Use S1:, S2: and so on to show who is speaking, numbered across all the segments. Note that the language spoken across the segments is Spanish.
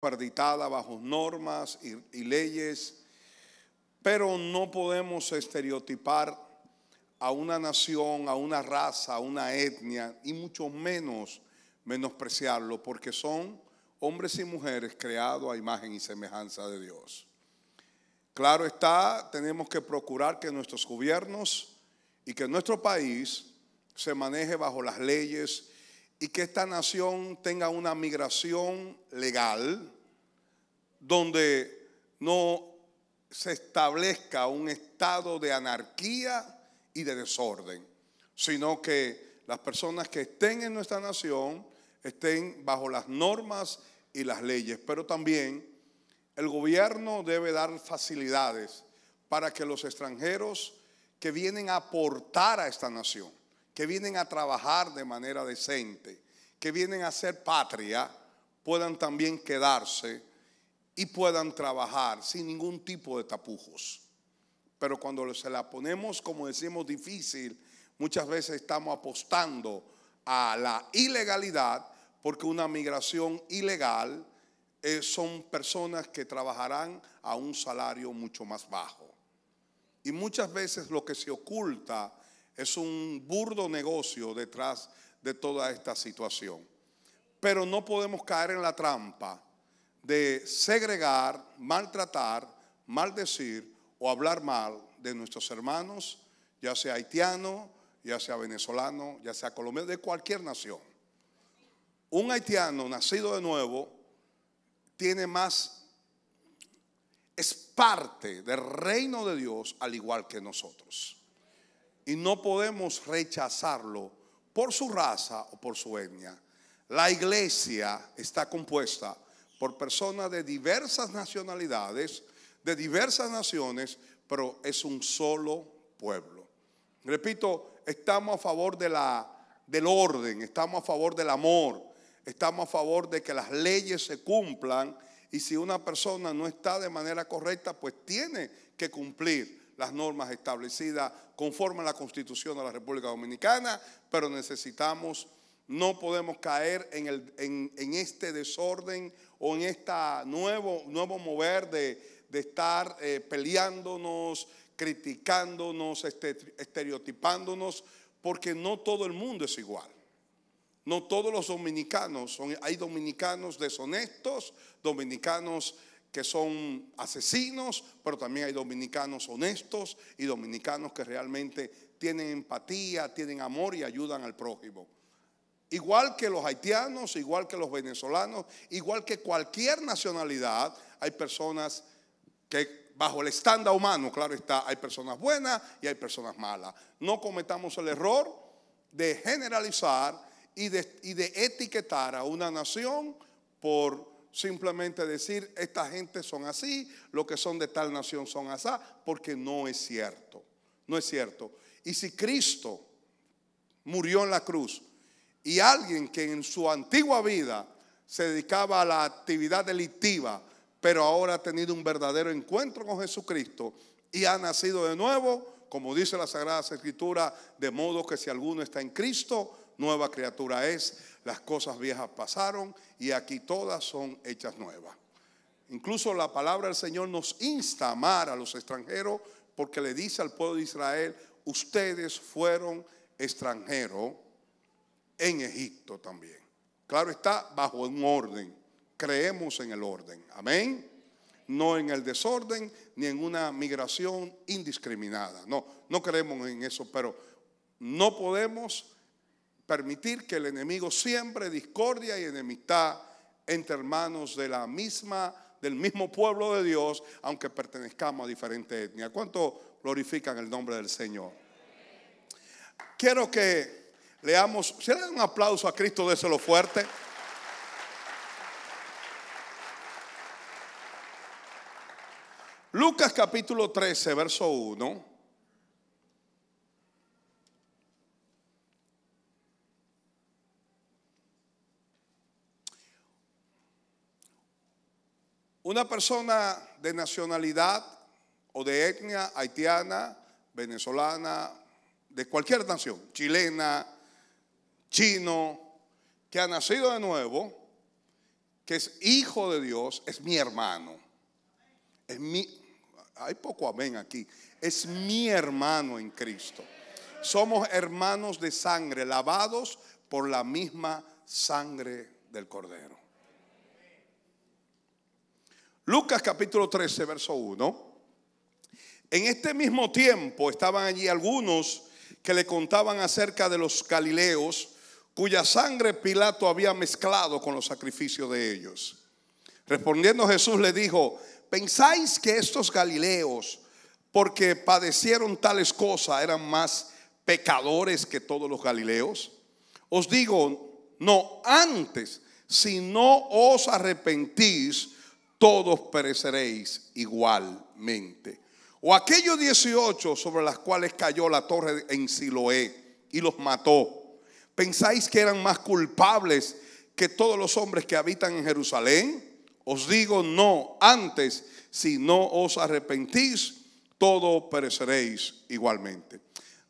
S1: acreditada bajo normas y leyes, pero no podemos estereotipar a una nación, a una raza, a una etnia, y mucho menos menospreciarlo, porque son hombres y mujeres creados a imagen y semejanza de Dios. Claro está, tenemos que procurar que nuestros gobiernos y que nuestro país se maneje bajo las leyes y que esta nación tenga una migración legal donde no se establezca un estado de anarquía y de desorden, sino que las personas que estén en nuestra nación estén bajo las normas y las leyes. Pero también el gobierno debe dar facilidades para que los extranjeros que vienen a aportar a esta nación, que vienen a trabajar de manera decente, que vienen a hacer patria, puedan también quedarse y puedan trabajar sin ningún tipo de tapujos. Pero cuando se la ponemos, como decimos, difícil, muchas veces estamos apostando a la ilegalidad, porque una migración ilegal son personas que trabajarán a un salario mucho más bajo. Y muchas veces lo que se oculta es un burdo negocio detrás de toda esta situación. Pero no podemos caer en la trampa de segregar, maltratar, maldecir o hablar mal de nuestros hermanos, ya sea haitiano, ya sea venezolano, ya sea colombiano, de cualquier nación. Un haitiano nacido de nuevo tiene más, es parte del reino de Dios al igual que nosotros. Y no podemos rechazarlo por su raza o por su etnia. La iglesia está compuesta por personas de diversas nacionalidades, de diversas naciones, pero es un solo pueblo. Repito, estamos a favor del orden, estamos a favor del amor, estamos a favor de que las leyes se cumplan, y si una persona no está de manera correcta, pues tiene que cumplir las normas establecidas conforme a la Constitución de la República Dominicana, pero no podemos caer en este desorden o en este nuevo mover de estar peleándonos, criticándonos, estereotipándonos, porque no todo el mundo es igual. No todos los dominicanos hay dominicanos deshonestos, dominicanos que son asesinos, pero también hay dominicanos honestos y dominicanos que realmente tienen empatía, tienen amor y ayudan al prójimo. Igual que los haitianos, igual que los venezolanos, igual que cualquier nacionalidad, hay personas que bajo el estándar humano, claro está, hay personas buenas y hay personas malas. No cometamos el error de generalizar y de etiquetar a una nación por simplemente decir esta gente son así, los que son de tal nación son así, porque no es cierto, no es cierto. Y si Cristo murió en la cruz y alguien que en su antigua vida se dedicaba a la actividad delictiva, pero ahora ha tenido un verdadero encuentro con Jesucristo y ha nacido de nuevo, como dice la Sagrada Escritura, de modo que si alguno está en Cristo, nueva criatura es, las cosas viejas pasaron y aquí todas son hechas nuevas. Incluso la palabra del Señor nos insta a amar a los extranjeros, porque le dice al pueblo de Israel: ustedes fueron extranjeros en Egipto también. Claro está, bajo un orden. Creemos en el orden, amén. No en el desorden ni en una migración indiscriminada. No creemos en eso, pero no podemos permitir que el enemigo siembre discordia y enemistad entre hermanos del mismo pueblo de Dios, aunque pertenezcamos a diferentes etnias. ¿Cuánto glorifican el nombre del Señor? Quiero que leamos, si le dan un aplauso a Cristo, déselo fuerte. Lucas capítulo 13, verso 1. Una persona de nacionalidad o de etnia haitiana, venezolana, de cualquier nación, chilena, chino, que ha nacido de nuevo, que es hijo de Dios, es mi hermano. Hay poco amén aquí. Es mi hermano en Cristo. Somos hermanos de sangre, lavados por la misma sangre del Cordero. Lucas capítulo 13, verso 1. En este mismo tiempo estaban allí algunos que le contaban acerca de los galileos, cuya sangre Pilato había mezclado con los sacrificios de ellos. Respondiendo Jesús le dijo: ¿pensáis que estos galileos, porque padecieron tales cosas, eran más pecadores que todos los galileos? Os digo, no, antes, si no os arrepentís, todos pereceréis igualmente. O aquellos 18 sobre las cuales cayó la torre en Siloé y los mató, ¿pensáis que eran más culpables que todos los hombres que habitan en Jerusalén? Os digo, no, antes, si no os arrepentís, todos pereceréis igualmente.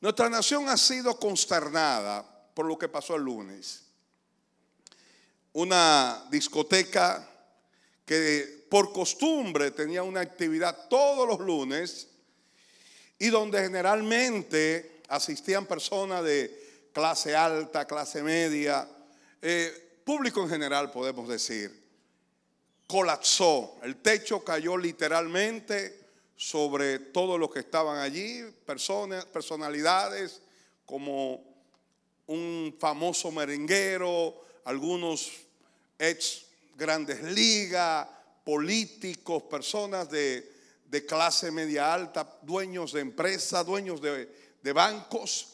S1: Nuestra nación ha sido consternada por lo que pasó el lunes. Una discoteca que por costumbre tenía una actividad todos los lunes y donde generalmente asistían personas de clase alta, clase media, público en general podemos decir, colapsó. El techo cayó literalmente sobre todos los que estaban allí, personalidades como un famoso merenguero, algunos ex grandes ligas, políticos, personas de clase media alta, dueños de empresas, dueños de bancos,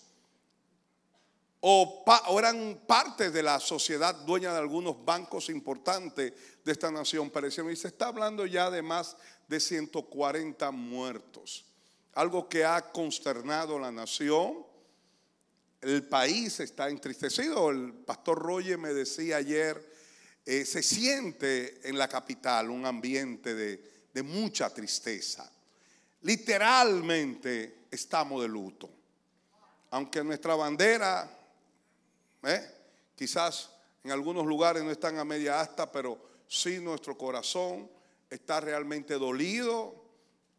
S1: o eran parte de la sociedad dueña de algunos bancos importantes de esta nación perecieron. Y se está hablando ya de más de 140 muertos, algo que ha consternado a la nación. El país está entristecido. El pastor Roger me decía ayer, se siente en la capital un ambiente de mucha tristeza. Literalmente estamos de luto. Aunque nuestra bandera, quizás en algunos lugares no están a media asta, pero sí nuestro corazón está realmente dolido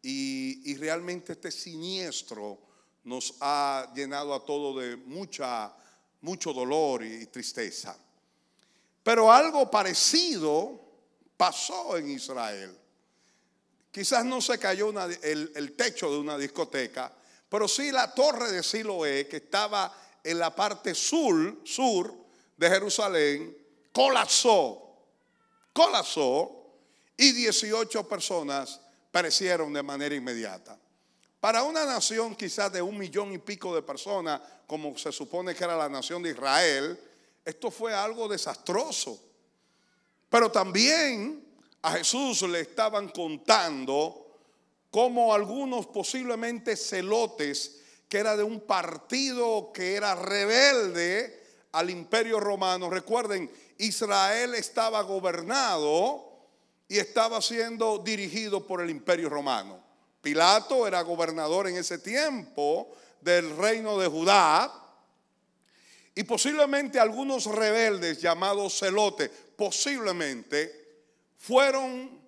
S1: y realmente este siniestro nos ha llenado a todos de mucho dolor y tristeza. Pero algo parecido pasó en Israel. Quizás no se cayó el techo de una discoteca, pero sí la torre de Siloé, que estaba en la parte sur de Jerusalén, colapsó y 18 personas perecieron de manera inmediata. Para una nación quizás de 1 millón y pico de personas, como se supone que era la nación de Israel, esto fue algo desastroso. Pero también a Jesús le estaban contando cómo algunos posiblemente celotes, que era de un partido que era rebelde al imperio romano. Recuerden, Israel estaba gobernado y estaba siendo dirigido por el imperio romano. Pilato era gobernador en ese tiempo del reino de Judá. Y posiblemente algunos rebeldes llamados celotes, posiblemente fueron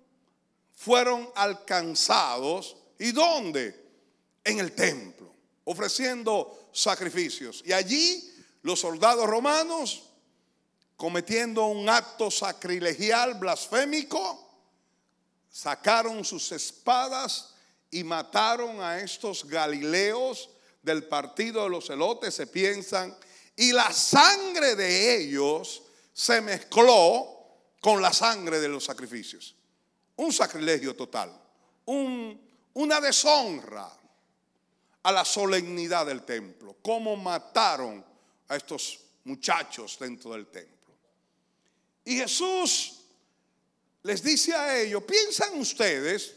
S1: alcanzados. ¿Y dónde? En el templo, ofreciendo sacrificios. Y allí los soldados romanos, cometiendo un acto sacrilegial, blasfémico, sacaron sus espadas y mataron a estos galileos del partido de los celotes. Se piensan, y la sangre de ellos se mezcló con la sangre de los sacrificios. Un sacrilegio total, una deshonra a la solemnidad del templo. Cómo mataron a estos muchachos dentro del templo. Y Jesús les dice a ellos: ¿piensan ustedes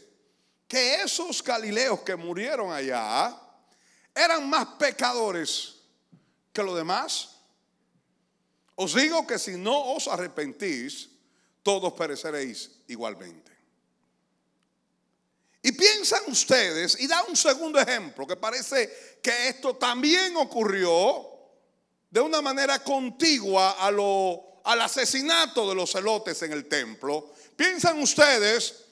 S1: que esos galileos que murieron allá eran más pecadores que los demás? Os digo que si no os arrepentís, todos pereceréis igualmente. Y piensan ustedes, y da un segundo ejemplo, que parece que esto también ocurrió de una manera contigua a al asesinato de los celotes en el templo, ¿piensan ustedes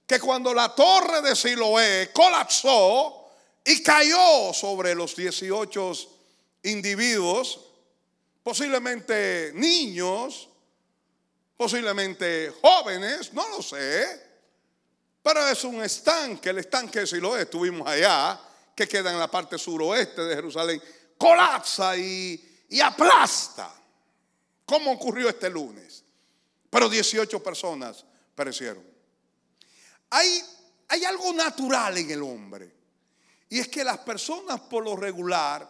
S1: que cuando la torre de Siloé colapsó y cayó sobre los 18 individuos, posiblemente niños, posiblemente jóvenes, no lo sé, pero es un estanque, el estanque de Siloé, estuvimos allá, que queda en la parte suroeste de Jerusalén, colapsa y aplasta, como ocurrió este lunes? Pero 18 personas perecieron. Hay algo natural en el hombre, y es que las personas por lo regular,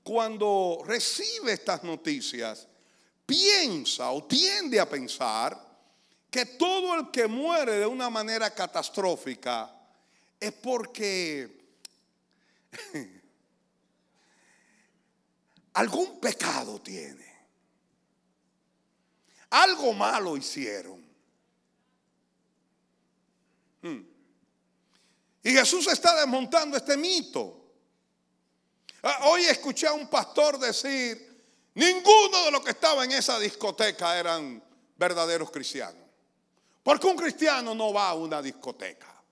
S1: cuando recibe estas noticias, piensa o tiende a pensar que todo el que muere de una manera catastrófica es porque algún pecado tiene, algo malo hicieron. Y Jesús está desmontando este mito. Hoy escuché a un pastor decir: ninguno de los que estaba en esa discoteca eran verdaderos cristianos, porque un cristiano no va a una discoteca.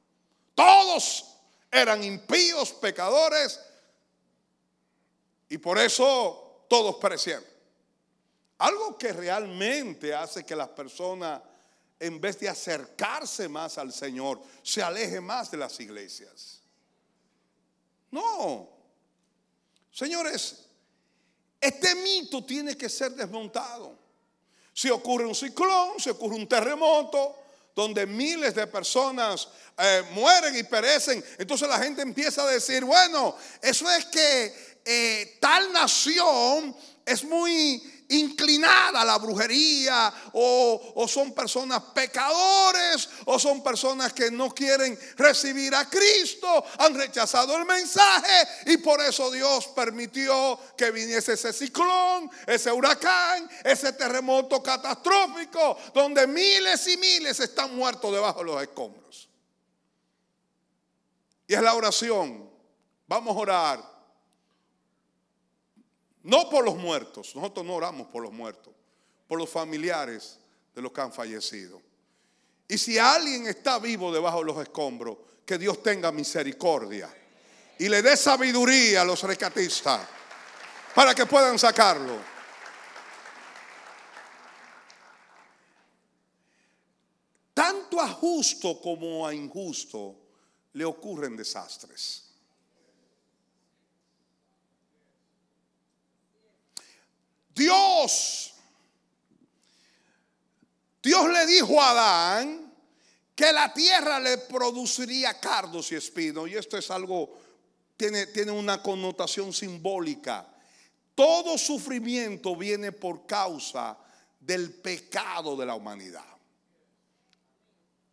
S1: Todos eran impíos, pecadores, y por eso todos perecieron. Algo que realmente hace que las personas, en vez de acercarse más al Señor, se aleje más de las iglesias. No, señores, este mito tiene que ser desmontado. Si ocurre un ciclón, si ocurre un terremoto, donde miles de personas mueren y perecen, entonces la gente empieza a decir: bueno, eso es que tal nación es muy inclinada a la brujería, o son personas pecadores, o son personas que no quieren recibir a Cristo, han rechazado el mensaje, y por eso Dios permitió que viniese ese ciclón, ese huracán, ese terremoto catastrófico, donde miles y miles están muertos debajo de los escombros. Y es la oración. Vamos a orar. No por los muertos, nosotros no oramos por los muertos, por los familiares de los que han fallecido. Y si alguien está vivo debajo de los escombros, que Dios tenga misericordia y le dé sabiduría a los rescatistas para que puedan sacarlo. Tanto a justo como a injusto le ocurren desastres. Dios le dijo a Adán que la tierra le produciría cardos y espinos. Y esto es algo, tiene una connotación simbólica. Todo sufrimiento viene por causa del pecado de la humanidad.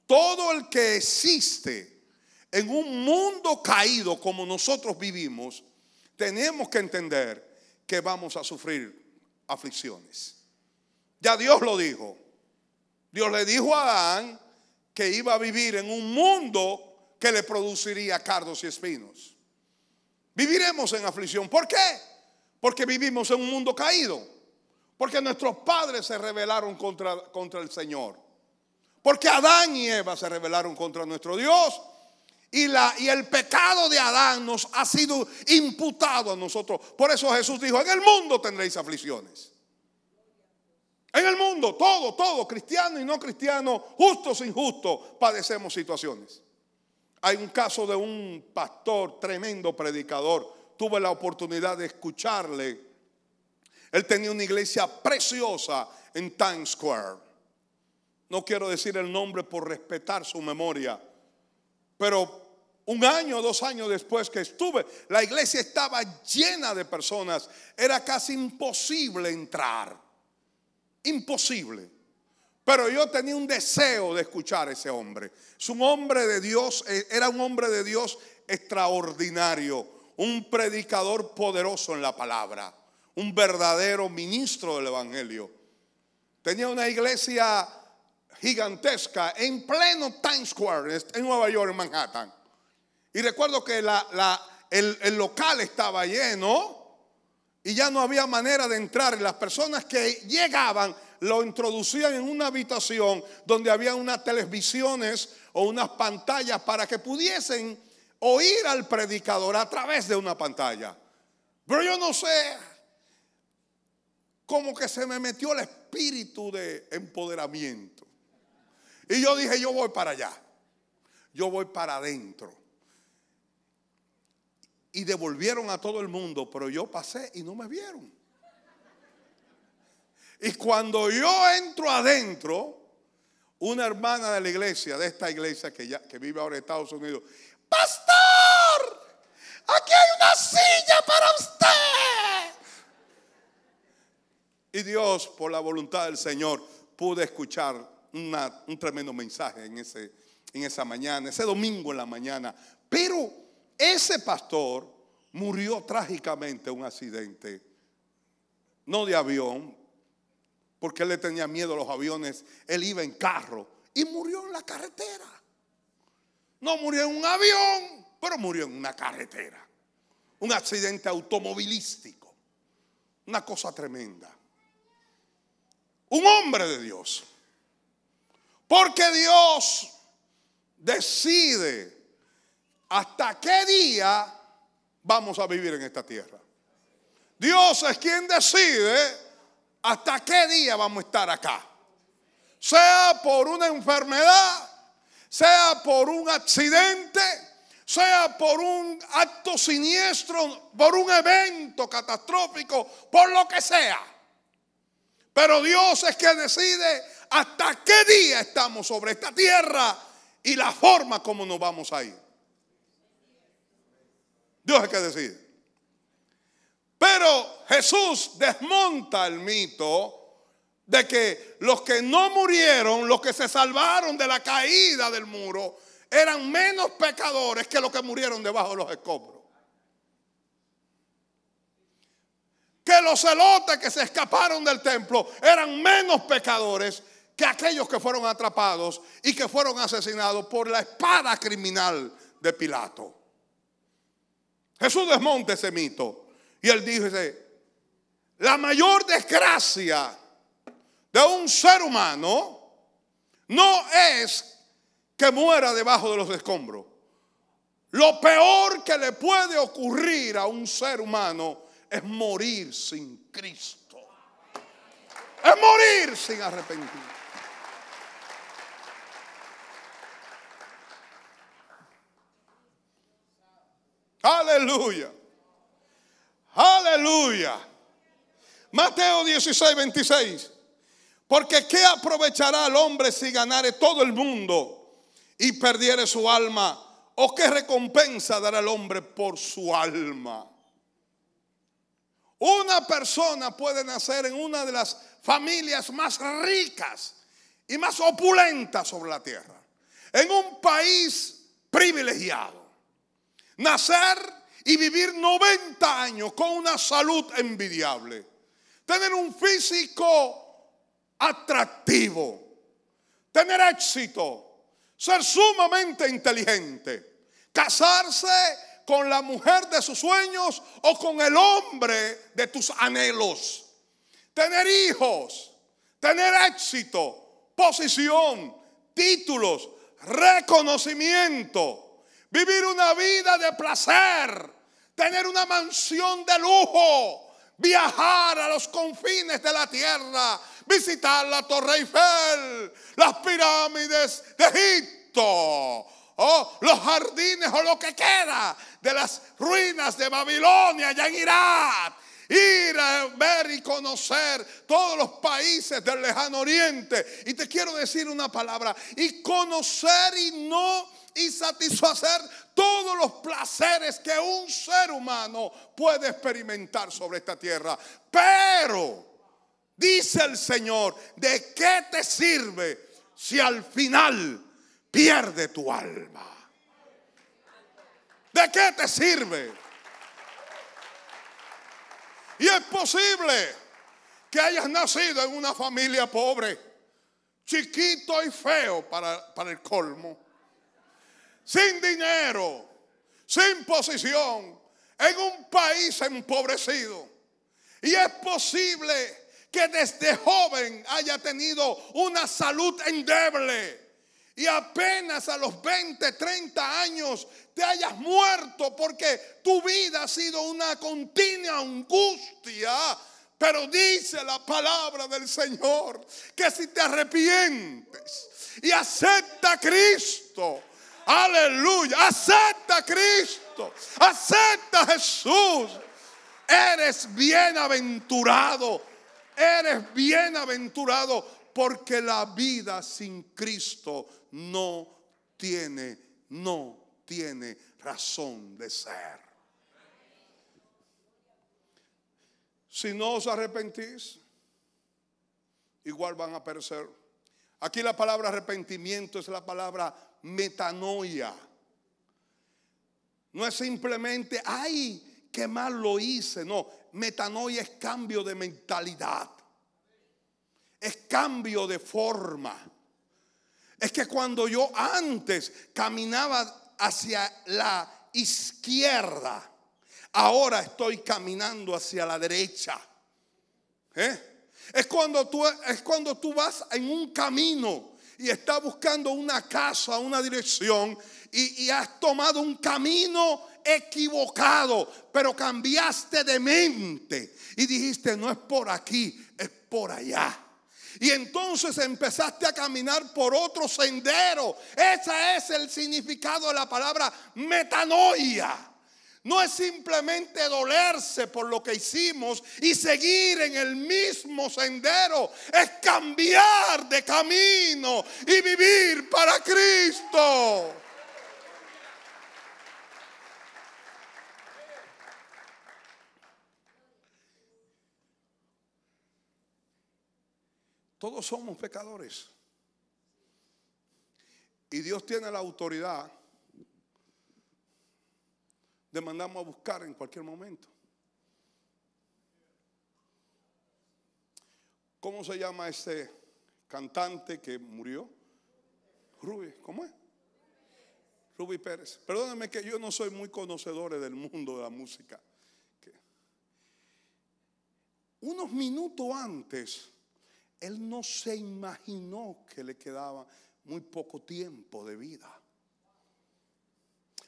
S1: Todo el que existe en un mundo caído como nosotros vivimos, tenemos que entender que vamos a sufrir aflicciones. Ya Dios lo dijo. Dios le dijo a Adán que iba a vivir en un mundo que le produciría cardos y espinos. Viviremos en aflicción. ¿Por qué? Porque vivimos en un mundo caído. Porque nuestros padres se rebelaron contra el Señor. Porque Adán y Eva se rebelaron contra nuestro Dios. Y el pecado de Adán nos ha sido imputado a nosotros. Por eso Jesús dijo: en el mundo tendréis aflicciones. En el mundo, todo, cristiano y no cristiano, justos e injustos, padecemos situaciones. Hay un caso de un pastor, tremendo predicador. Tuve la oportunidad de escucharle. Él tenía una iglesia preciosa en Times Square. No quiero decir el nombre por respetar su memoria, pero 1 año o 2 años después que estuve, la iglesia estaba llena de personas. Era casi imposible entrar. Imposible. Pero yo tenía un deseo de escuchar a ese hombre. Es un hombre de Dios, era un hombre de Dios extraordinario, un predicador poderoso en la palabra, un verdadero ministro del evangelio. Tenía una iglesia gigantesca en pleno Times Square, en Nueva York, en Manhattan. Y recuerdo que el local estaba lleno y ya no había manera de entrar. Y las personas que llegaban lo introducían en una habitación donde había unas televisiones o unas pantallas para que pudiesen oír al predicador a través de una pantalla. Pero yo no sé, como que se me metió el espíritu de empoderamiento. Y yo dije, yo voy para allá, yo voy para adentro. Y devolvieron a todo el mundo, pero yo pasé y no me vieron. Y cuando yo entro adentro, una hermana de la iglesia, de esta iglesia que vive ahora en Estados Unidos: ¡Pastor! ¡Aquí hay una silla para usted! Y Dios, por la voluntad del Señor, pude escuchar un tremendo mensaje en esa mañana, ese domingo en la mañana. Pero ese pastor murió trágicamente en un accidente, no de avión, porque él le tenía miedo a los aviones. Él iba en carro y murió en la carretera. No murió en un avión, pero murió en una carretera. Un accidente automovilístico. Una cosa tremenda. Un hombre de Dios. Porque Dios decide hasta qué día vamos a vivir en esta tierra. Dios es quien decide hasta qué día vamos a estar acá. Sea por una enfermedad, sea por un accidente, sea por un acto siniestro, por un evento catastrófico, por lo que sea. Pero Dios es quien decide hasta qué día estamos sobre esta tierra y la forma como nos vamos a ir. Dios es quien decide. Pero Jesús desmonta el mito de que los que no murieron, los que se salvaron de la caída del muro, eran menos pecadores que los que murieron debajo de los escombros. Que los celotes que se escaparon del templo eran menos pecadores que aquellos que fueron atrapados y que fueron asesinados por la espada criminal de Pilato. Jesús desmonta ese mito. Y él dice, la mayor desgracia de un ser humano no es que muera debajo de los escombros. Lo peor que le puede ocurrir a un ser humano es morir sin Cristo. Es morir sin arrepentimiento. Aleluya. Aleluya. Mateo 16, 26. Porque ¿qué aprovechará el hombre si ganare todo el mundo y perdiere su alma? ¿O qué recompensa dará el hombre por su alma? Una persona puede nacer en una de las familias más ricas y más opulentas sobre la tierra, en un país privilegiado. Nacer y vivir 90 años con una salud envidiable. Tener un físico atractivo. Tener éxito. Ser sumamente inteligente. Casarse con la mujer de sus sueños o con el hombre de tus anhelos. Tener hijos. Tener éxito. Posición. Títulos. Reconocimiento. Vivir una vida de placer, tener una mansión de lujo, viajar a los confines de la tierra, visitar la Torre Eiffel, las pirámides de Egipto, los jardines o lo que queda de las ruinas de Babilonia allá en Irak. Ir a ver y conocer todos los países del lejano oriente. Y te quiero decir una palabra: y conocer y satisfacer todos los placeres que un ser humano puede experimentar sobre esta tierra. Pero dice el Señor, ¿de qué te sirve si al final pierde tu alma? ¿De qué te sirve? Y es posible que hayas nacido en una familia pobre, chiquito y feo para el colmo, sin dinero, sin posición, en un país empobrecido. Y es posible que desde joven haya tenido una salud endeble y apenas a los 20, 30 años te hayas muerto porque tu vida ha sido una continua angustia. Pero dice la palabra del Señor que si te arrepientes y acepta a Cristo, aleluya, acepta a Cristo, acepta a Jesús, eres bienaventurado, eres bienaventurado, porque la vida sin Cristo no tiene razón de ser. Si no os arrepentís, igual van a perecer. Aquí la palabra arrepentimiento es la palabra metanoia. No es simplemente, ay, qué mal lo hice. No, metanoia es cambio de mentalidad. Es cambio de forma. Es que cuando yo antes caminaba hacia la izquierda, ahora estoy caminando hacia la derecha. Es cuando tú vas en un camino y estás buscando una casa, una dirección, y has tomado un camino equivocado, pero cambiaste de mente y dijiste, no es por aquí, es por allá. Y entonces empezaste a caminar por otro sendero. Ese es el significado de la palabra metanoia. No es simplemente dolerse por lo que hicimos y seguir en el mismo sendero. Es cambiar de camino y vivir para Cristo. Todos somos pecadores. Y Dios tiene la autoridad de mandarnos a buscar en cualquier momento. ¿Cómo se llama ese cantante que murió? Ruby, ¿cómo es? Ruby Pérez. Perdónenme que yo no soy muy conocedor del mundo de la música. Unos minutos antes, él no se imaginó que le quedaba muy poco tiempo de vida.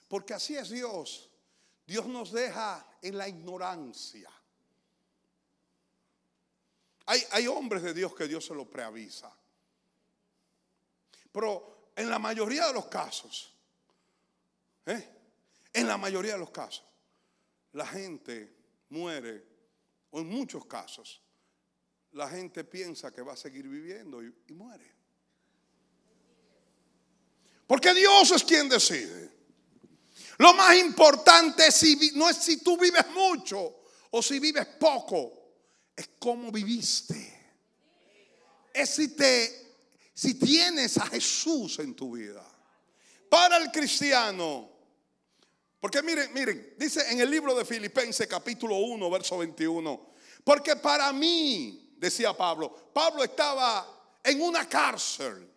S1: Porque así es Dios. Dios nos deja en la ignorancia. Hay hombres de Dios que Dios se lo preavisa. Pero en la mayoría de los casos, en la mayoría de los casos, la gente muere, o en muchos casos, la gente piensa que va a seguir viviendo y muere. Porque Dios es quien decide. Lo más importante no es si tú vives mucho o si vives poco, es cómo viviste. Es si tienes a Jesús en tu vida. Para el cristiano, porque miren, dice en el libro de Filipenses capítulo 1 verso 21, porque para mí, decía Pablo estaba en una cárcel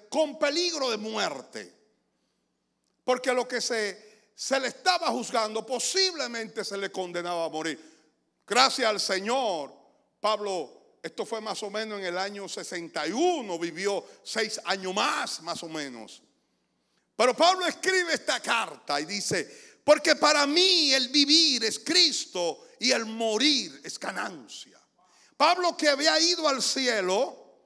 S1: con peligro de muerte. Porque lo que se le estaba juzgando posiblemente se le condenaba a morir. Gracias al Señor, Pablo, esto fue más o menos en el año 61, vivió 6 años más o menos. Pero Pablo escribe esta carta y dice, porque para mí el vivir es Cristo y el morir es ganancia. Pablo, que había ido al cielo,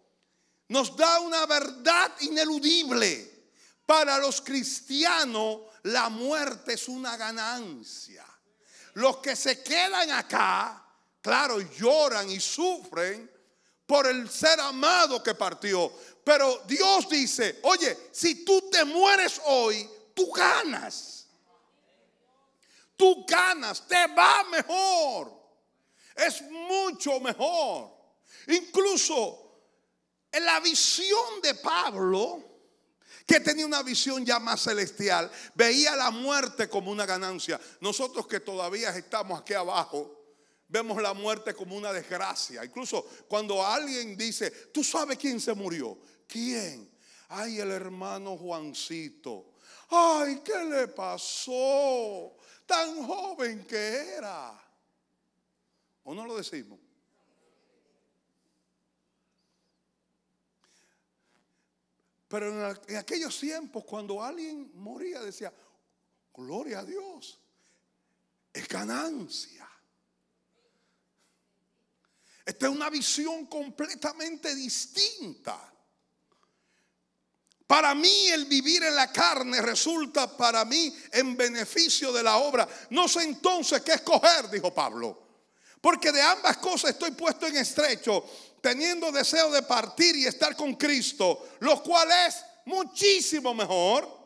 S1: nos da una verdad ineludible. Para los cristianos la muerte es una ganancia. Los que se quedan acá, claro, lloran y sufren por el ser amado que partió. Pero Dios dice, oye, si tú te mueres hoy, tú ganas. Tú ganas, te va mejor. Es mucho mejor. Incluso en la visión de Pablo, que tenía una visión ya más celestial, veía la muerte como una ganancia. Nosotros que todavía estamos aquí abajo, vemos la muerte como una desgracia. Incluso cuando alguien dice, ¿tú sabes quién se murió? ¿Quién? Ay, el hermano Juancito. Ay, ¿qué le pasó? Tan joven que era. ¿O no lo decimos? Pero en aquellos tiempos, cuando alguien moría, decía, gloria a Dios, es ganancia. Esta es una visión completamente distinta. Para mí el vivir en la carne resulta para mí en beneficio de la obra. No sé entonces qué escoger, dijo Pablo. Porque de ambas cosas estoy puesto en estrecho, teniendo deseo de partir y estar con Cristo, lo cual es muchísimo mejor.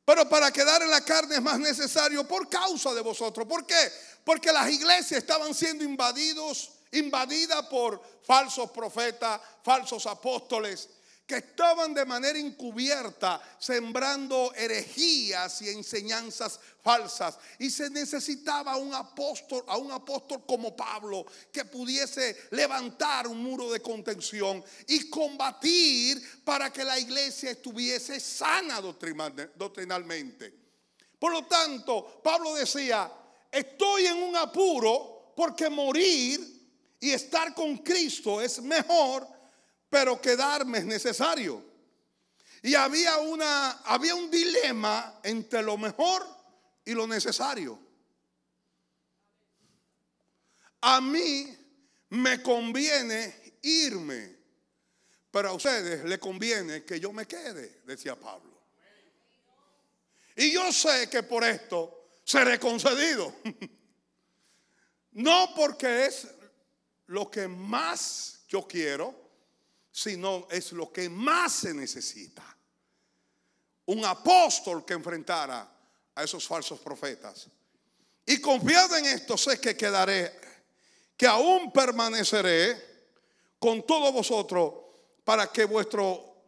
S1: Pero para quedar en la carne es más necesario por causa de vosotros. ¿Por qué? Porque las iglesias estaban siendo invadidas por falsos profetas, falsos apóstoles, que estaban de manera encubierta sembrando herejías y enseñanzas falsas. Y se necesitaba a un apóstol como Pablo, que pudiese levantar un muro de contención y combatir para que la iglesia estuviese sana doctrinalmente. Por lo tanto, Pablo decía, estoy en un apuro porque morir y estar con Cristo es mejor, pero quedarme es necesario. Y había un dilema entre lo mejor y lo necesario. A mí me conviene irme, pero a ustedes les conviene que yo me quede, decía Pablo. Y yo sé que por esto seré concedido. No porque es lo que más yo quiero, sino es lo que más se necesita. Un apóstol que enfrentara a esos falsos profetas. Y confiado en esto, sé que quedaré, que aún permaneceré con todos vosotros para que vuestro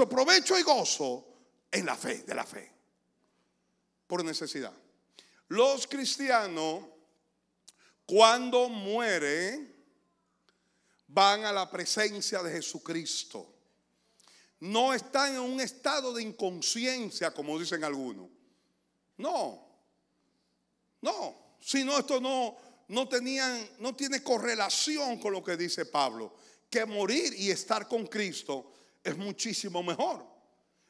S1: provecho y gozo en la fe, de la fe, por necesidad. Los cristianos, cuando mueren, van a la presencia de Jesucristo. No están en un estado de inconsciencia, como dicen algunos. No, sino esto no tiene correlación con lo que dice Pablo, que morir y estar con Cristo es muchísimo mejor.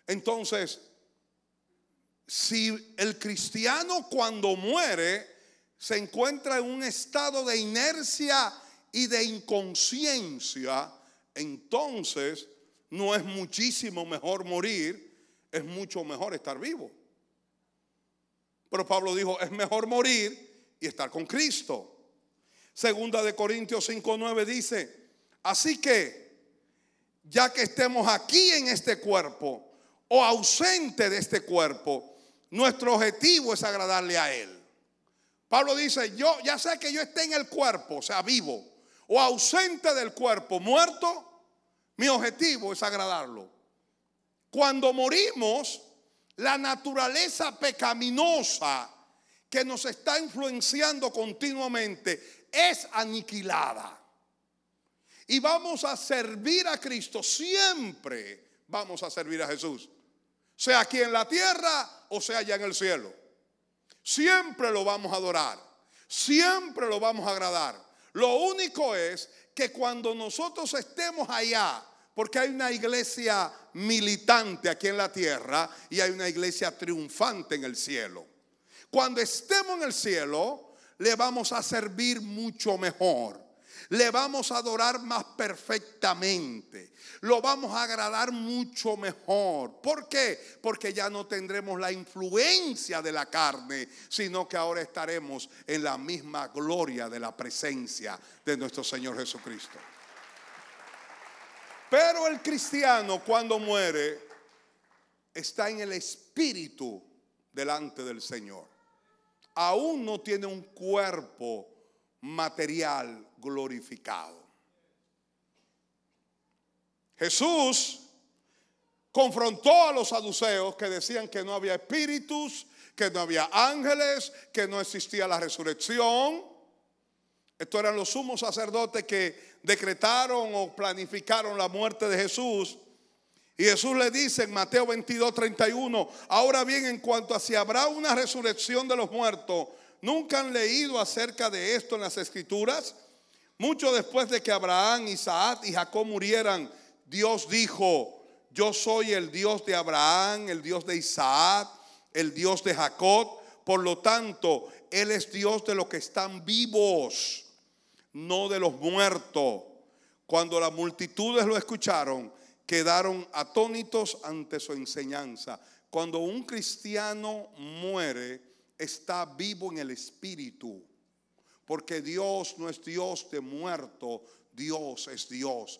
S1: Entonces, si el cristiano cuando muere se encuentra en un estado de inercia y de inconsciencia, entonces no es muchísimo mejor morir, es mucho mejor estar vivo. Pero Pablo dijo, es mejor morir y estar con Cristo. Segunda de Corintios 5:9 dice, así que ya que estemos aquí en este cuerpo o ausente de este cuerpo, nuestro objetivo es agradarle a Él. Pablo dice, yo ya sé que yo esté en el cuerpo, o sea, vivo, o ausente del cuerpo, muerto, mi objetivo es agradarlo. Cuando morimos, la naturaleza pecaminosa que nos está influenciando continuamente es aniquilada. Y vamos a servir a Cristo, siempre vamos a servir a Jesús. Sea aquí en la tierra o sea allá en el cielo. Siempre lo vamos a adorar, siempre lo vamos a agradar. Lo único es que cuando nosotros estemos allá, porque hay una iglesia militante aquí en la tierra y hay una iglesia triunfante en el cielo. Cuando estemos en el cielo, le vamos a servir mucho mejor. Le vamos a adorar más perfectamente. Lo vamos a agradar mucho mejor. ¿Por qué? Porque ya no tendremos la influencia de la carne, sino que ahora estaremos en la misma gloria de la presencia de nuestro Señor Jesucristo. Pero el cristiano cuando muere está en el espíritu delante del Señor. Aún no tiene un cuerpo material glorificado. Jesús confrontó a los saduceos que decían que no había espíritus, que no había ángeles, que no existía la resurrección. Estos eran los sumos sacerdotes que decretaron o planificaron la muerte de Jesús. Y Jesús le dice en Mateo 22:31, ahora bien, en cuanto a si habrá una resurrección de los muertos, ¿Nunca han leído acerca de esto en las Escrituras? Mucho después de que Abraham, Isaac y Jacob murieran, Dios dijo: yo soy el Dios de Abraham, el Dios de Isaac, el Dios de Jacob. Por lo tanto, Él es Dios de los que están vivos, no de los muertos. Cuando las multitudes lo escucharon, quedaron atónitos ante su enseñanza. Cuando un cristiano muere, está vivo en el espíritu, porque Dios no es Dios de muerto, Dios es Dios.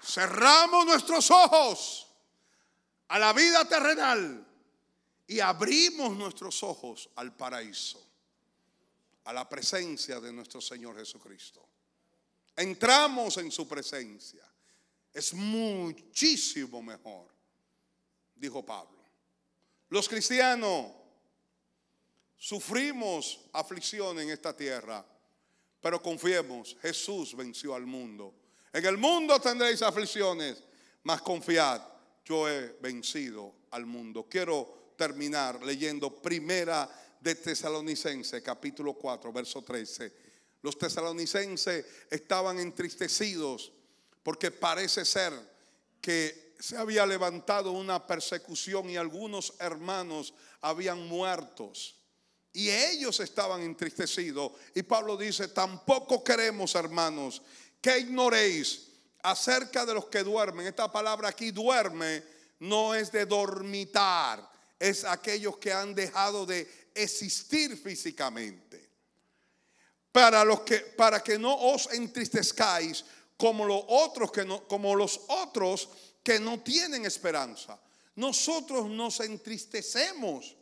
S1: Cerramos nuestros ojos a la vida terrenal y abrimos nuestros ojos al paraíso, a la presencia de nuestro Señor Jesucristo. Entramos en su presencia. Es muchísimo mejor, dijo Pablo. Los cristianos sufrimos aflicción en esta tierra, pero confiemos, Jesús venció al mundo. En el mundo tendréis aflicciones, mas confiad, yo he vencido al mundo. Quiero terminar leyendo Primera de Tesalonicenses, capítulo 4, verso 13. Los tesalonicenses estaban entristecidos porque parece ser que se había levantado una persecución y algunos hermanos habían muerto. Y ellos estaban entristecidos. Y Pablo dice: tampoco queremos, hermanos, que ignoréis acerca de los que duermen. Esta palabra aquí, duerme, no es de dormitar, es aquellos que han dejado de existir físicamente. Para que no os entristezcáis como los otros que no tienen esperanza. Nosotros nos entristecemos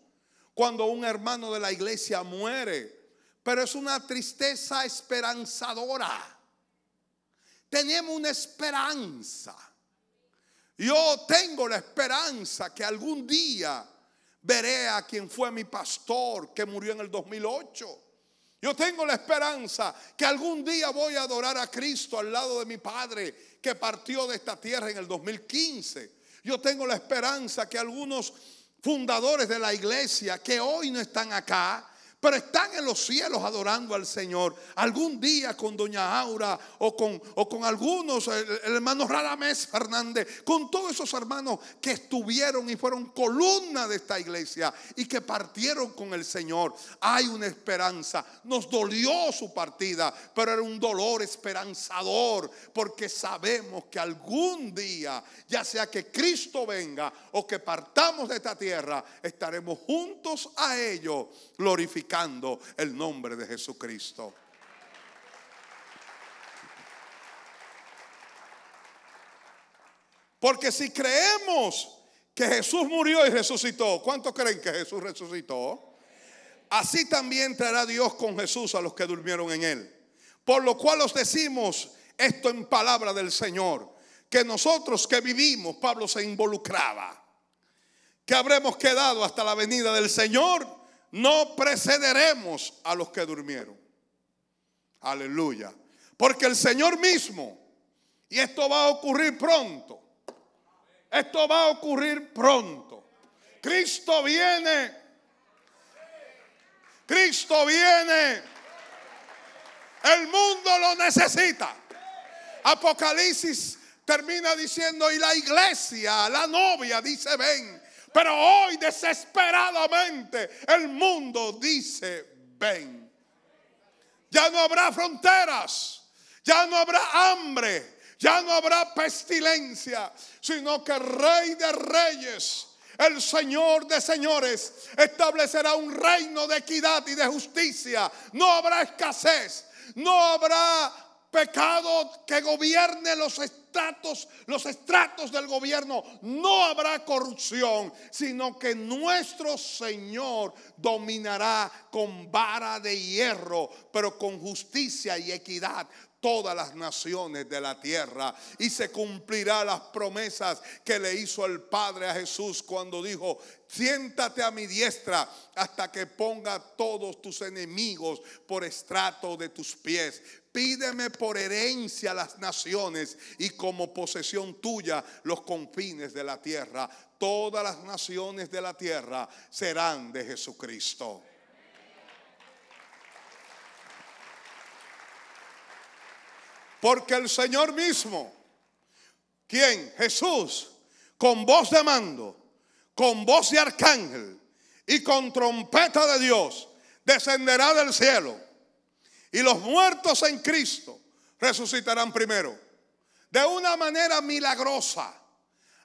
S1: cuando un hermano de la iglesia muere, pero es una tristeza esperanzadora. Tenemos una esperanza. Yo tengo la esperanza que algún día veré a quien fue mi pastor que murió en el 2008. Yo tengo la esperanza que algún día voy a adorar a Cristo al lado de mi padre que partió de esta tierra en el 2015. Yo tengo la esperanza que algunos fundadores de la iglesia que hoy no están acá, pero están en los cielos adorando al Señor, algún día con doña Aura o con algunos, el hermano Radamés Fernández, con todos esos hermanos que estuvieron y fueron columna de esta iglesia y que partieron con el Señor. Hay una esperanza. Nos dolió su partida, pero era un dolor esperanzador, porque sabemos que algún día, ya sea que Cristo venga o que partamos de esta tierra, estaremos juntos a ellos glorificando el nombre de Jesucristo. Porque si creemos que Jesús murió y resucitó, ¿cuántos creen que Jesús resucitó? Así también traerá Dios con Jesús a los que durmieron en él. Por lo cual os decimos esto en palabra del Señor, que nosotros que vivimos, Pablo se involucraba, que habremos quedado hasta la venida del Señor, no precederemos a los que durmieron. Aleluya. Porque el Señor mismo, y esto va a ocurrir pronto, esto va a ocurrir pronto. Cristo viene. Cristo viene. El mundo lo necesita. Apocalipsis termina diciendo: y la iglesia, la novia, dice ven. Pero hoy desesperadamente el mundo dice ven. Ya no habrá fronteras, ya no habrá hambre, ya no habrá pestilencia, sino que el Rey de Reyes, el Señor de señores, establecerá un reino de equidad y de justicia. No habrá escasez, no habrá pecado que gobierne los estratos del gobierno. No habrá corrupción, sino que nuestro Señor dominará con vara de hierro, pero con justicia y equidad, todas las naciones de la tierra. Y se cumplirá las promesas que le hizo el Padre a Jesús cuando dijo: siéntate a mi diestra hasta que ponga todos tus enemigos por estrato de tus pies. Pídeme por herencia las naciones y como posesión tuya los confines de la tierra. Todas las naciones de la tierra serán de Jesucristo. Porque el Señor mismo, ¿quién? Jesús, con voz de mando, con voz de arcángel y con trompeta de Dios, descenderá del cielo. Y los muertos en Cristo resucitarán primero. De una manera milagrosa,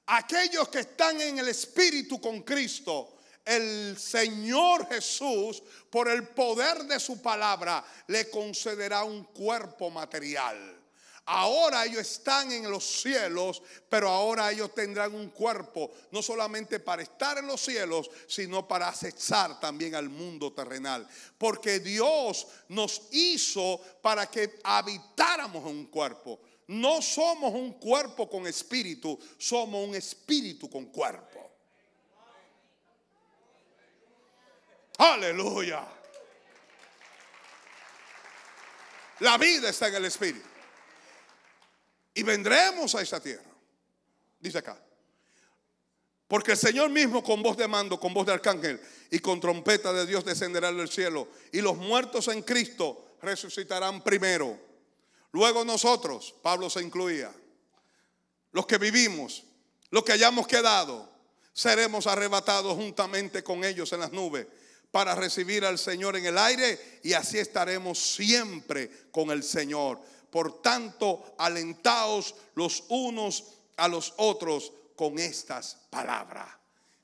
S1: aquellos que están en el Espíritu con Cristo, el Señor Jesús, por el poder de su palabra, le concederá un cuerpo material. Ahora ellos están en los cielos, pero ahora ellos tendrán un cuerpo, no solamente para estar en los cielos, sino para accesar también al mundo terrenal. Porque Dios nos hizo para que habitáramos en un cuerpo. No somos un cuerpo con espíritu, somos un espíritu con cuerpo. Aleluya. La vida está en el espíritu. Y vendremos a esta tierra, dice acá, porque el Señor mismo con voz de mando, con voz de arcángel y con trompeta de Dios descenderá del cielo. Y los muertos en Cristo resucitarán primero. Luego nosotros, Pablo se incluía, los que vivimos, los que hayamos quedado, seremos arrebatados juntamente con ellos en las nubes para recibir al Señor en el aire, y así estaremos siempre con el Señor. Por tanto, alentaos los unos a los otros con estas palabras.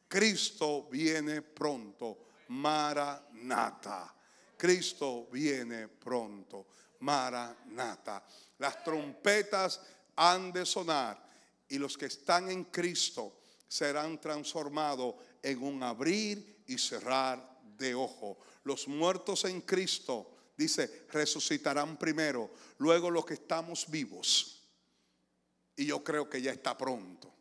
S1: Cristo viene pronto. Maranata. Cristo viene pronto. Maranata. Las trompetas han de sonar y los que están en Cristo serán transformados en un abrir y cerrar de ojo. Los muertos en Cristo, dice, resucitarán primero, luego los que estamos vivos. Y yo creo que ya está pronto,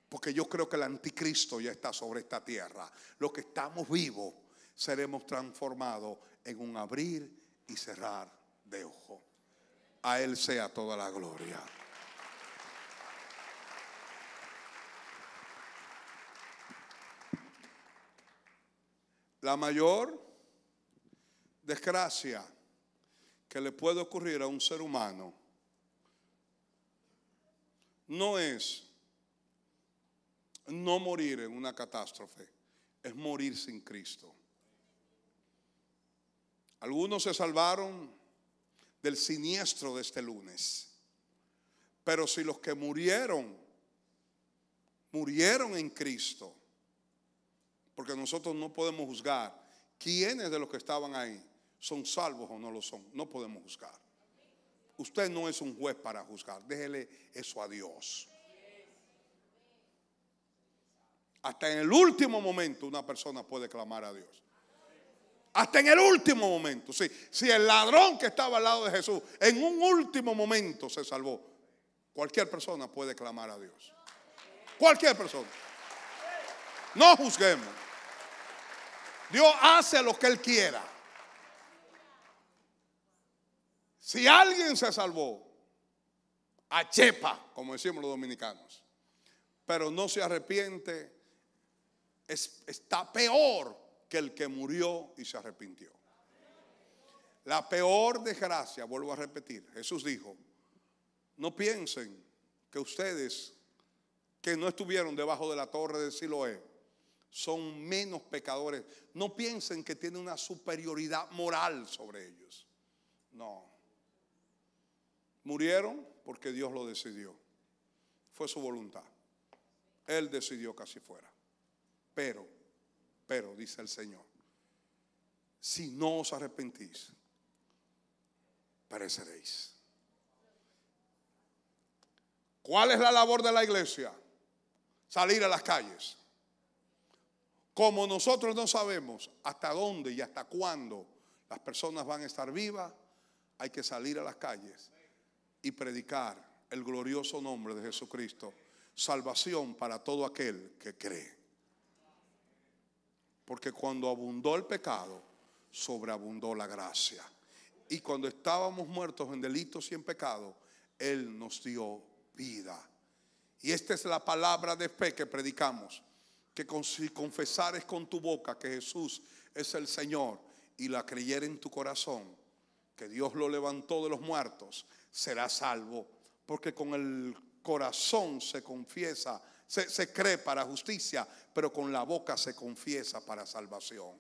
S1: porque yo creo que el anticristo ya está sobre esta tierra. Los que estamos vivos seremos transformados en un abrir y cerrar de ojo. A Él sea toda la gloria. La mayor desgracia que le puede ocurrir a un ser humano no es no morir en una catástrofe, es morir sin Cristo. Algunos se salvaron del siniestro de este lunes, pero si los que murieron en Cristo, porque nosotros no podemos juzgar quiénes de los que estaban ahí son salvos o no lo son. No podemos juzgar. Usted no es un juez para juzgar. Déjele eso a Dios. Hasta en el último momento una persona puede clamar a Dios. Hasta en el último momento. Si el ladrón que estaba al lado de Jesús en un último momento se salvó, cualquier persona puede clamar a Dios. Cualquier persona. No juzguemos. Dios hace lo que Él quiera. Si alguien se salvó, a chepa, como decimos los dominicanos, pero no se arrepiente, está peor que el que murió y se arrepintió. La peor desgracia, vuelvo a repetir, Jesús dijo, no piensen que ustedes que no estuvieron debajo de la torre de Siloé son menos pecadores. No piensen que tienen una superioridad moral sobre ellos. No. Murieron porque Dios lo decidió. Fue su voluntad. Él decidió que así fuera. Pero, dice el Señor, si no os arrepentís, pereceréis. ¿Cuál es la labor de la iglesia? Salir a las calles. Como nosotros no sabemos hasta dónde y hasta cuándo las personas van a estar vivas, hay que salir a las calles y predicar el glorioso nombre de Jesucristo. Salvación para todo aquel que cree. Porque cuando abundó el pecado, sobreabundó la gracia. Y cuando estábamos muertos en delitos y en pecado, Él nos dio vida. Y esta es la palabra de fe que predicamos, que si confesares con tu boca que Jesús es el Señor y la creyeres en tu corazón que Dios lo levantó de los muertos, serás salvo. Porque con el corazón se confiesa, se cree para justicia, pero con la boca se confiesa para salvación.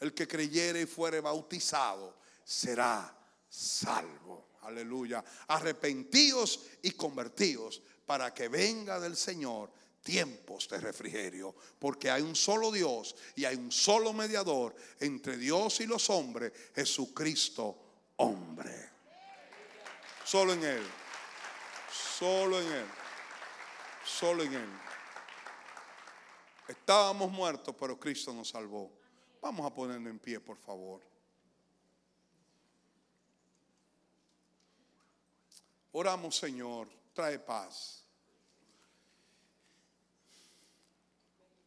S1: El que creyere y fuere bautizado será salvo. Aleluya. Arrepentíos y convertíos para que venga del Señor tiempos de refrigerio, porque hay un solo Dios y hay un solo mediador entre Dios y los hombres, Jesucristo hombre. Solo en Él, solo en Él, solo en Él. Estábamos muertos, pero Cristo nos salvó. Vamos a ponernos en pie, por favor. Oramos, Señor, trae paz.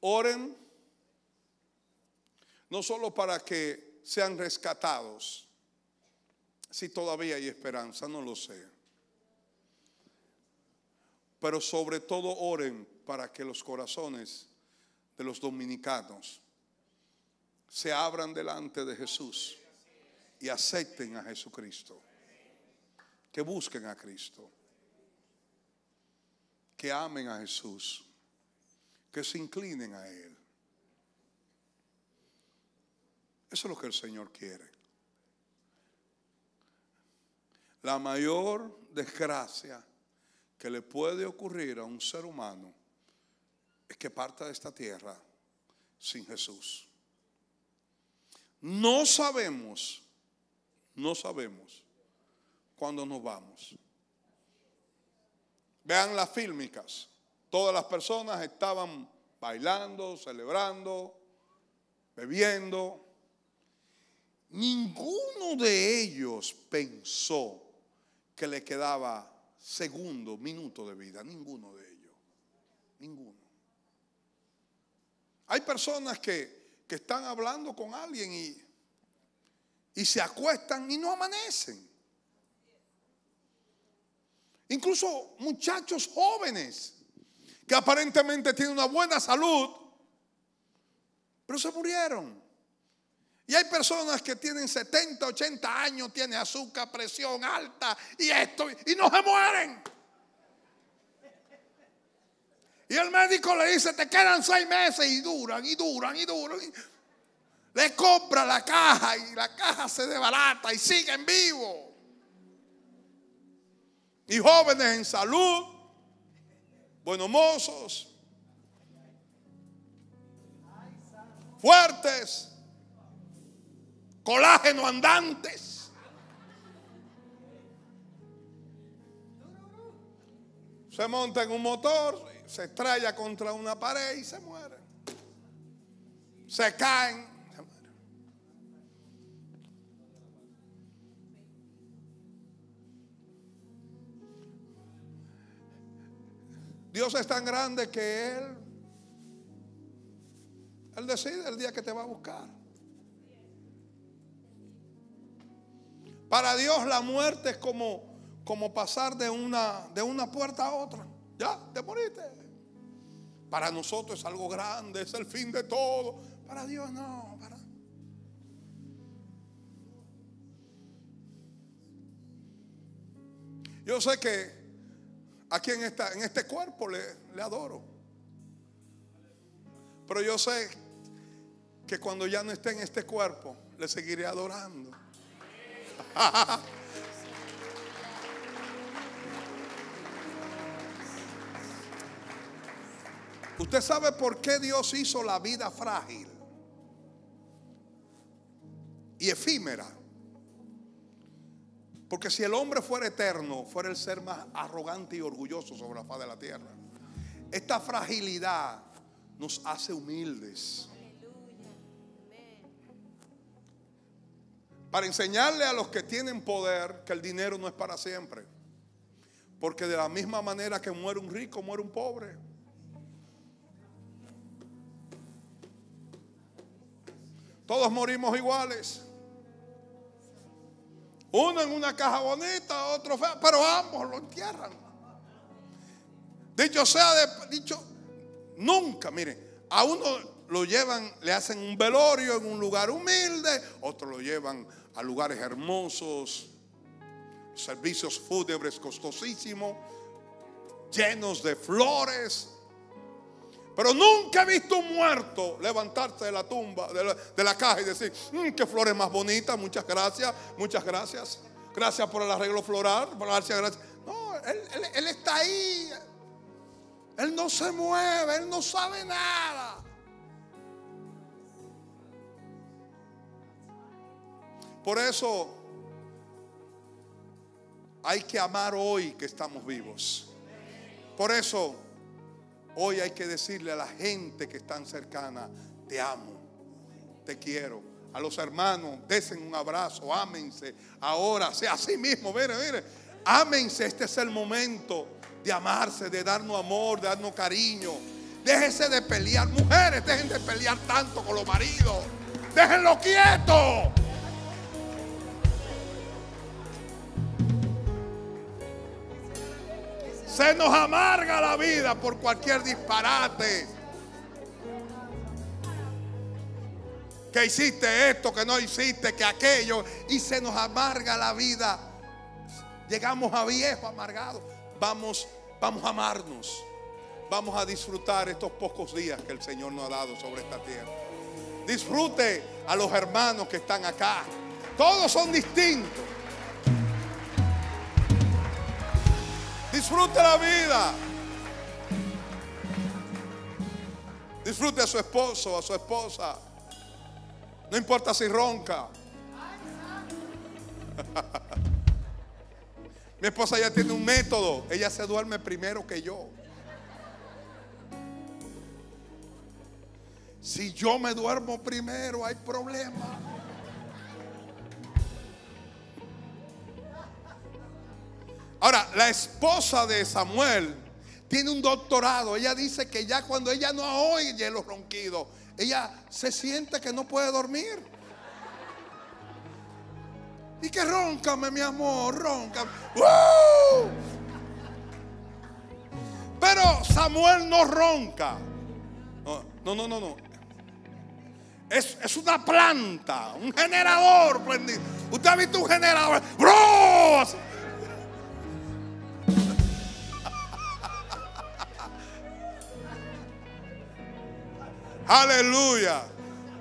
S1: Oren no solo para que sean rescatados, si todavía hay esperanza, no lo sé, pero sobre todo oren para que los corazones de los dominicanos se abran delante de Jesús y acepten a Jesucristo, que busquen a Cristo, que amen a Jesús, que se inclinen a Él. Eso es lo que el Señor quiere. La mayor desgracia que le puede ocurrir a un ser humano es que parta de esta tierra sin Jesús. No sabemos cuándo nos vamos. Vean las fílmicas. Todas las personas estaban bailando, celebrando, bebiendo. Ninguno de ellos pensó que le quedaba segundo, minuto de vida. Ninguno de ellos. Ninguno. Hay personas que están hablando con alguien y se acuestan y no amanecen. Incluso muchachos jóvenes que aparentemente tienen una buena salud, pero se murieron. Y hay personas que tienen 70, 80 años, tienen azúcar, presión alta y esto, y no se mueren. Y el médico le dice, te quedan 6 meses, y duran. Le compra la caja y la caja se desbarata y siguen vivos. Y jóvenes en salud, buenos mozos, fuertes, colágeno andantes. Se monta en un motor, se estrella contra una pared y se mueren. Se caen, se mueren. Dios es tan grande que Él decide el día que te va a buscar. Para Dios la muerte es como pasar de una puerta a otra. Ya, te moriste. Para nosotros es algo grande, es el fin de todo. Para Dios no. Yo sé que aquí en este cuerpo le adoro. Pero yo sé que cuando ya no esté en este cuerpo, le seguiré adorando. Usted sabe por qué Dios hizo la vida frágil y efímera. Porque si el hombre fuera eterno, fuera el ser más arrogante y orgulloso sobre la faz de la tierra. Esta fragilidad nos hace humildes. Para enseñarle a los que tienen poder que el dinero no es para siempre. Porque de la misma manera que muere un rico, muere un pobre. Todos morimos iguales. Uno en una caja bonita, otro feo, pero ambos lo entierran. Dicho, nunca, miren, a uno lo llevan, le hacen un velorio en un lugar humilde, otros lo llevan a lugares hermosos, servicios fúnebres costosísimos, llenos de flores. Pero nunca he visto un muerto levantarse de la tumba, de la caja y decir: qué flores más bonitas, muchas gracias, muchas gracias. Gracias por el arreglo floral, gracias. No, él está ahí. Él no se mueve, él no sabe nada. Por eso hay que amar hoy que estamos vivos. Por eso hoy hay que decirle a la gente que están cercana: te amo, te quiero. A los hermanos, desen un abrazo, ámense. Ahora, sea así mismo, mire, ámense. Este es el momento de amarse, de darnos amor, de darnos cariño. Déjense de pelear. Mujeres, dejen de pelear tanto con los maridos. Déjenlo quieto. Se nos amarga la vida por cualquier disparate. Que hiciste esto, que no hiciste, que aquello. Y se nos amarga la vida. Llegamos a viejos amargados. Vamos a amarnos. Vamos a disfrutar estos pocos días que el Señor nos ha dado sobre esta tierra. Disfrute a los hermanos que están acá. Todos son distintos. Disfrute la vida. Disfrute a su esposo, a su esposa. No importa si ronca. Mi esposa ya tiene un método. Ella se duerme primero que yo. Si yo me duermo primero, hay problema. Ahora, la esposa de Samuel tiene un doctorado. Ella dice que ya cuando ella no oye los ronquidos, ella se siente que no puede dormir. Y que róncame, mi amor, róncame. ¡Uh! Pero Samuel no ronca. No. Es una planta, un generador prendido. ¿Usted ha visto un generador? ¡Bro! Aleluya.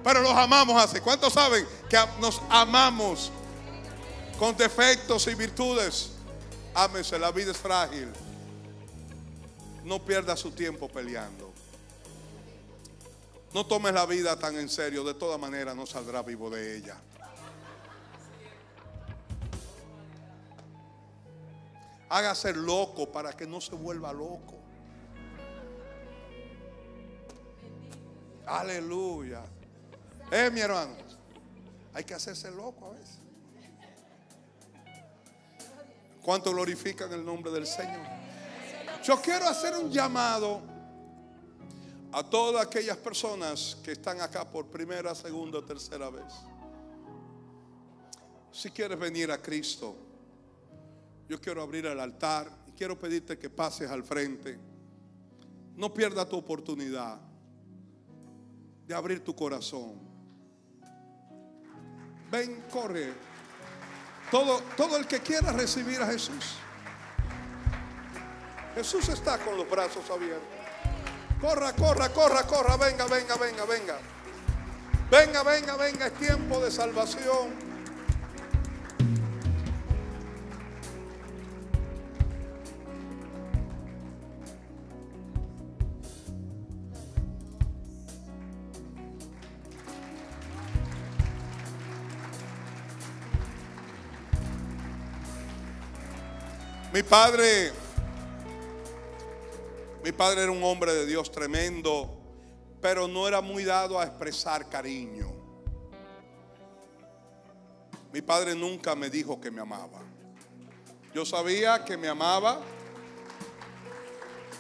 S1: Pero los amamos así. ¿Cuántos saben que nos amamos con defectos y virtudes? Ámese, la vida es frágil. No pierda su tiempo peleando. No tomes la vida tan en serio. De todas maneras no saldrá vivo de ella. Hágase loco para que no se vuelva loco. Aleluya. Mi hermano, hay que hacerse loco a veces. ¿Cuánto glorifican el nombre del Señor? Yo quiero hacer un llamado a todas aquellas personas que están acá por primera, segunda o tercera vez. Si quieres venir a Cristo, yo quiero abrir el altar y quiero pedirte que pases al frente. No pierdas tu oportunidad de abrir tu corazón. Ven, corre. Todo el que quiera recibir a Jesús. Jesús está con los brazos abiertos. Corra. Venga. Venga, es tiempo de salvación. Mi padre era un hombre de Dios tremendo, pero no era muy dado a expresar cariño. Mi padre nunca me dijo que me amaba. Yo sabía que me amaba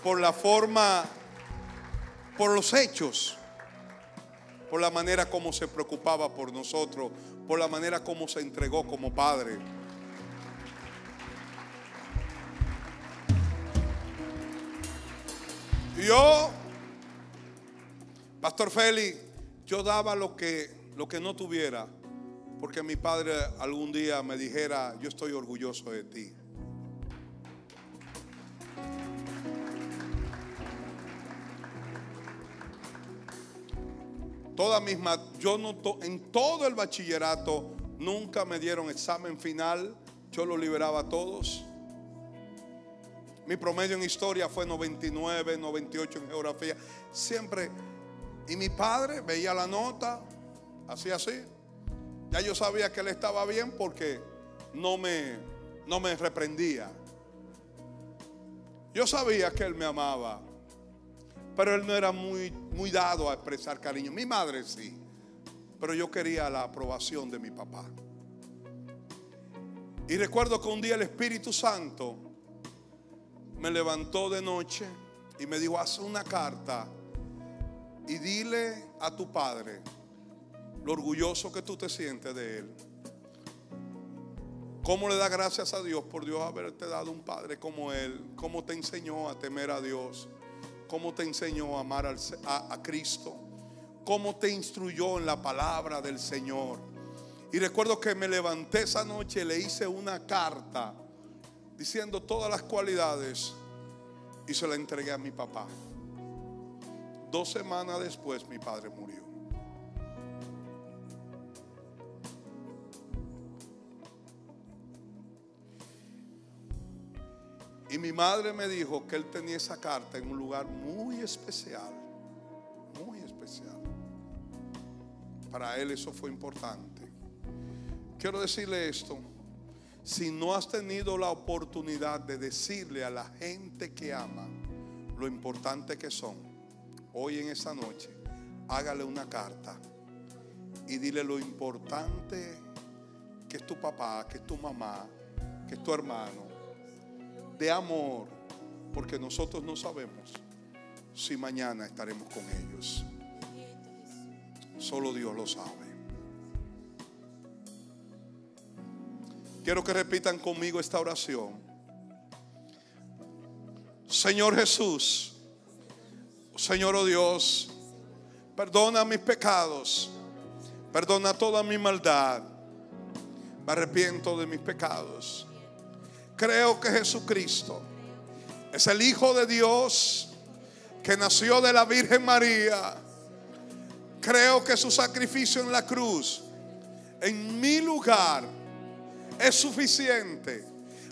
S1: por la forma, por los hechos, por la manera como se preocupaba por nosotros, por la manera como se entregó como padre. Yo, Pastor Félix, yo daba lo que no tuviera, porque mi padre algún día me dijera: yo estoy orgulloso de ti. En todo el bachillerato nunca me dieron examen final. Yo lo liberaba a todos. Mi promedio en historia fue 99, 98 en geografía. Siempre. Y mi padre veía la nota, hacía así. Ya yo sabía que él estaba bien porque no me reprendía. Yo sabía que él me amaba, pero él no era muy dado a expresar cariño. Mi madre sí, pero yo quería la aprobación de mi papá. Y recuerdo que un día el Espíritu Santo me levantó de noche y me dijo: haz una carta y dile a tu padre lo orgulloso que tú te sientes de él. Cómo le da gracias a Dios por Dios haberte dado un padre como él. Cómo te enseñó a temer a Dios. Cómo te enseñó a amar a Cristo. Cómo te instruyó en la palabra del Señor. Y recuerdo que me levanté esa noche y le hice una carta diciendo todas las cualidades y se la entregué a mi papá. 2 semanas después mi padre murió. Y mi madre me dijo que él tenía esa carta en un lugar muy especial. Muy especial. Para él eso fue importante. Quiero decirle esto: si no has tenido la oportunidad de decirle a la gente que ama lo importante que son, hoy en esa noche hágale una carta y dile lo importante que es tu papá, que es tu mamá, que es tu hermano, de amor, porque nosotros no sabemos si mañana estaremos con ellos. Solo Dios lo sabe. Quiero que repitan conmigo esta oración. Señor Jesús, Señor oh Dios, perdona mis pecados, perdona toda mi maldad. Me arrepiento de mis pecados. Creo que Jesucristo es el Hijo de Dios que nació de la Virgen María. Creo que su sacrificio en la cruz en mi lugar es suficiente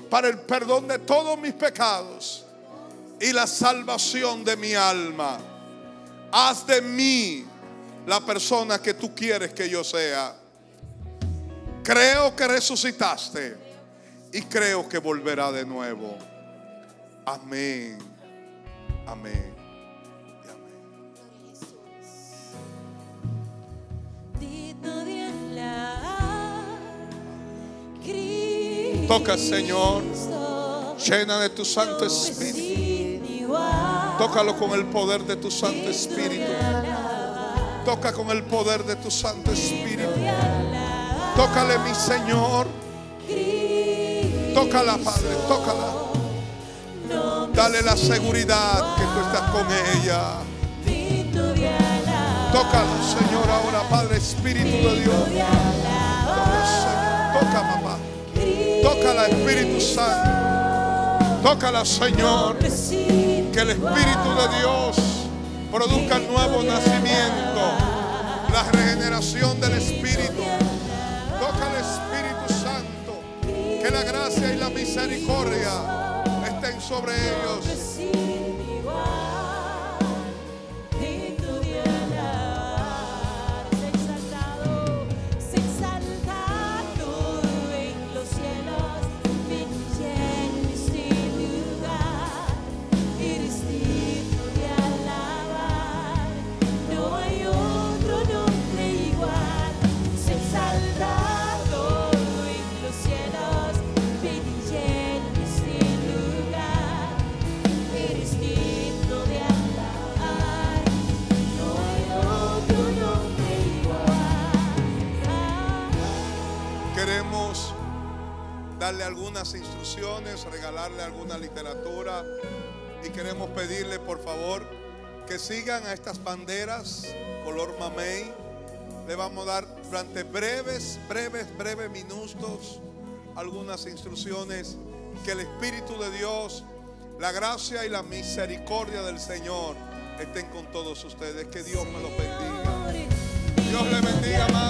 S1: para el perdón de todos mis pecados y la salvación de mi alma. Haz de mí la persona que tú quieres que yo sea. Creo que resucitaste y creo que volverá de nuevo. Amén. Amén. Y amén. Toca, Señor. Llena de tu Santo Espíritu. Tócalo con el poder de tu Santo Espíritu. Toca con el poder de tu Santo Espíritu. Tócale, mi Señor. Tócala, Padre, tócala. Dale la seguridad que tú estás con ella. Tócalo, Señor, ahora, Padre, Espíritu de Dios. Toca, papá. Tócala, Espíritu Santo. Tócala, Señor. Que el Espíritu de Dios produzca el nuevo nacimiento, la regeneración del Espíritu. Toca al Espíritu Santo. Que la gracia y la misericordia estén sobre ellos. Queremos darle algunas instrucciones, regalarle alguna literatura y queremos pedirle, por favor, que sigan a estas banderas color mamey. Le vamos a dar durante breves minutos algunas instrucciones. Que el Espíritu de Dios, la gracia y la misericordia del Señor estén con todos ustedes. Que Dios me los bendiga. Dios les bendiga más.